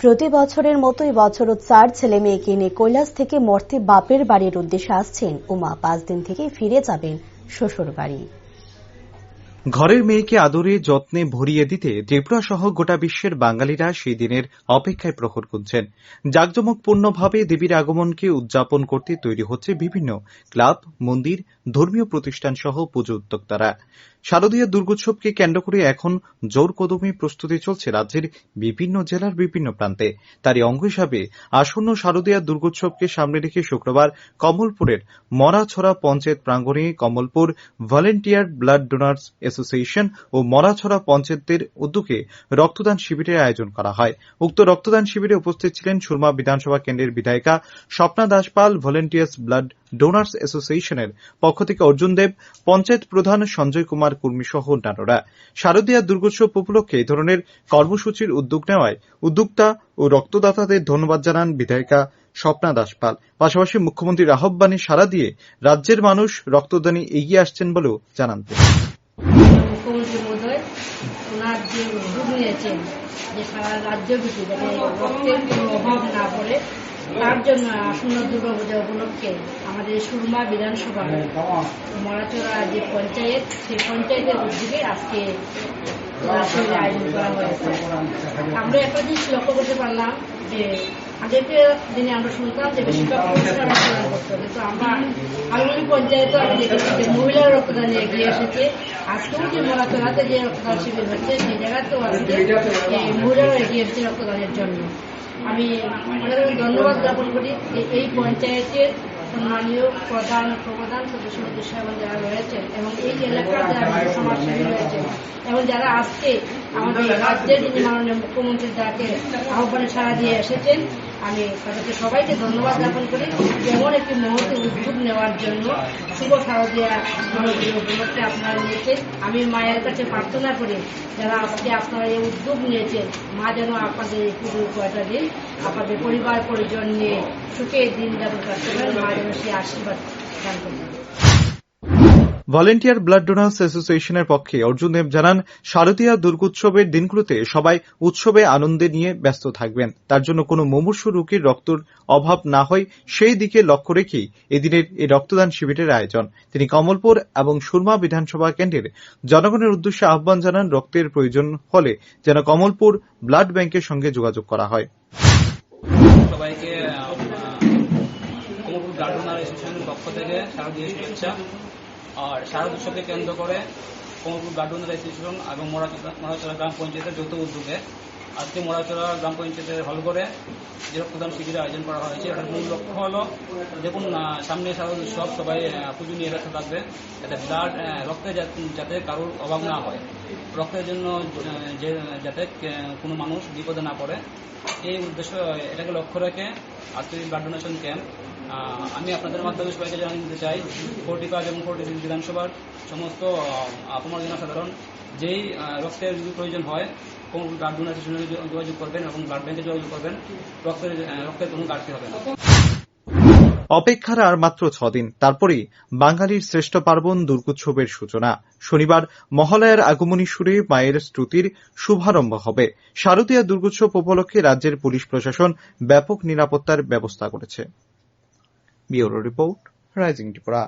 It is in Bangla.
প্রতি বছরের মতোই বছরও 4 ছেলে মেয়েকে নিয়ে কৈলাস থেকে মর্তে বাপের বাড়ির উদ্দেশ্যে আসছেন উমা। 5 দিন থেকে ফিরে যাবেন শ্বশুর বাড়ি। ঘরের মেয়েকে আদরে যত্নে ভরিয়ে দিতে ত্রিপুরা সহ গোটা বিশ্বের বাঙালিরা সেই দিনের অপেক্ষায় প্রহর গুনছেন। জাঁকজমকপূর্ণভাবে দেবীর আগমনকে উদযাপন করতে তৈরি হচ্ছে বিভিন্ন ক্লাব, মন্দির, ধর্মীয় প্রতিষ্ঠান সহ পুজো উদ্যোক্তারা। শারদীয় দুর্গোৎসবকে কেন্দ্র করে এখন জোর কদমে প্রস্তুতি চলছে রাজ্যের বিভিন্ন জেলার বিভিন্ন প্রান্তে। তারই অঙ্গ হিসাবে আসন্ন শারদীয় দুর্গোৎসবকে সামনে রেখে শুক্রবার কমলপুরের মরাছড়া পঞ্চায়েত প্রাঙ্গণে Kamalpur volunteer blood donors association ও মরাছড়া পঞ্চায়েতের উদ্যোগে রক্তদান শিবিরের আয়োজন করা হয়। উক্ত রক্তদান শিবিরে উপস্থিত ছিলেন সুরমা বিধানসভা কেন্দ্রের বিধায়িকা Swapna Daspal, volunteers blood donors অ্যাসোসিয়েশনের পক্ষ থেকে অর্জুন দেব, পঞ্চায়েত প্রধান সঞ্জয় কুমার কর্মী সহ অন্যান্যরা। শারদীয়া দুর্গোৎসব উপলক্ষে এই ধরনের কর্মসূচির উদ্যোগ নেওয়ায় উদ্যোক্তা ও রক্তদাতাদের ধন্যবাদ জানান বিধায়িকা স্বপ্না দাসপাল। পাশাপাশি মুখ্যমন্ত্রীর আহ্বানে সাড়া দিয়ে রাজ্যের মানুষ রক্তদানে এগিয়ে আসছেন বলেও জানান তিনি। মুখ্যমন্ত্রী মহোদয় ওনার যে উদ্যোগ নিয়েছেন যে সারা রাজ্যব্যাপী যাতে রক্তের কোনো অভাব না পড়ে, তার জন্য আসন্ন দুর্গাপূজা উপলক্ষে আমাদের সুরমা বিধানসভা মরাচড়া যে পঞ্চায়েত, সেই পঞ্চায়েতের উদ্যোগে আজকে আয়োজন করা হয়েছে। আমরা একটা জিনিস লক্ষ্য করতে পারলাম যে আগেকার দিনে আমরা শুনতাম যে বেশিরভাগ পুরুষরা রক্তদান করতো, কিন্তু আমরা আলুগুলি পঞ্চায়েতও আমি দেখেছি যে মহিলারা রক্তদানে এগিয়ে এসেছে। আজকেও যে মরাচড়াতে যে রক্তদান শিবির হচ্ছে, সেই জায়গাতেও আজকে মহিলারা এগিয়ে এসেছে রক্তদানের জন্য। আমি আমাদের ধন্যবাদ জ্ঞাপন করি যে এই পঞ্চায়েতের সম্মানীয় প্রধান সদস্য সাহেব যারা রয়েছেন এবং এই এলাকার যারা সমাজসেবী রয়েছেন এবং যারা আজকে আমাদের রাজ্যের যিনি মাননীয় মুখ্যমন্ত্রীর ডাকে আহ্বানে সাড়া দিয়ে এসেছেন, আমি তাদেরকে সবাইকে ধন্যবাদ জ্ঞাপন করি যেমন একটি মুহূর্তে উদ্যোগ নেওয়ার জন্য। শুভ শারদীয়া উপলক্ষে আপনারা নিয়েছেন। আমি মায়ের কাছে প্রার্থনা করি যারা আজকে আপনারা এই উদ্যোগ নিয়েছেন, মা যেন আপনাদের এই পুজোর কয়টা দিন আপনাদের পরিবার পরিজন নিয়ে সুখে দিন যাপন করতে পারেন, মা যেন সেই আশীর্বাদ দান করবেন। ভলেন্টিয়ার ব্লাড ডোনার্স অ্যাসোসিয়েশনের পক্ষে অর্জুন দেব জানান, শারদীয়া দুর্গোৎসবের দিনগুলোতে সবাই উৎসবে আনন্দে নিয়ে ব্যস্ত থাকবেন। তার জন্য কোনো মুমূর্ষু রোগীর রক্তের অভাব না হয় সেই দিকে লক্ষ্য রেখেই এদিনের এই রক্তদান শিবিরের আয়োজন। তিনি কমলপুর এবং সুরমা বিধানসভা কেন্দ্রের জনগণের উদ্দেশ্যে আহ্বান জানান, রক্তের প্রয়োজন হলে যেন কমলপুর ব্লাড ব্যাংকের সঙ্গে যোগাযোগ করা হয়। সবাইকে কমলপুর ব্লাড ডোনার অ্যাসোসিয়েশনের পক্ষ থেকে শারদীয় শুভেচ্ছা। আর শারদ উৎসবকে কেন্দ্র করে কমলপুর ব্লাড ডোনার অ্যাসোসিয়েশন এবং মরাচড়া গ্রাম পঞ্চায়েতের যৌথ উদ্যোগে আজকে মরাচড়া গ্রাম পঞ্চায়েতের হল করে যে রক্তদান শিবিরের আয়োজন করা হয়েছে। এটার মূল লক্ষ্য হলো, দেখুন সামনে শারদ উৎসব, সবাই পুজো নিয়ে ব্যস্ত থাকবে, যাতে ব্লাড রক্তে যাতে কারোর অভাব না হয়, রক্তের জন্য যাতে কোনো মানুষ বিপদে না পড়ে, এই উদ্দেশ্য এটাকে লক্ষ্য রেখে আজকে ব্লাড ডোনেশন ক্যাম্প। আমি আপনাদের মাধ্যমে সবাইকে জানিয়ে দিতে চাই, 45 এবং 46 বিধানসভার সমস্ত আপনার জনসাধারণ যেই রক্তের যদি প্রয়োজন হয় কমলপুর ব্লাড ডোনার অ্যাসোসিয়েশনে যোগাযোগ করবেন এবং ব্লাড ব্যাংকে যোগাযোগ করবেন, রক্তের কোনো ঘাটতি হবে না। অপেক্ষার আর মাত্র 6 দিন, তারপরেই বাঙালির শ্রেষ্ঠ পার্বণ দুর্গোৎসবের সূচনা। শনিবার মহালয়ার আগমনী সুরে মায়ের স্তুতির শুভারম্ভ হবে। শারদীয়া দুর্গোৎসব উপলক্ষে রাজ্যের পুলিশ প্রশাসন ব্যাপক নিরাপত্তার ব্যবস্থা করেছে। Bureau report, rising Tripura.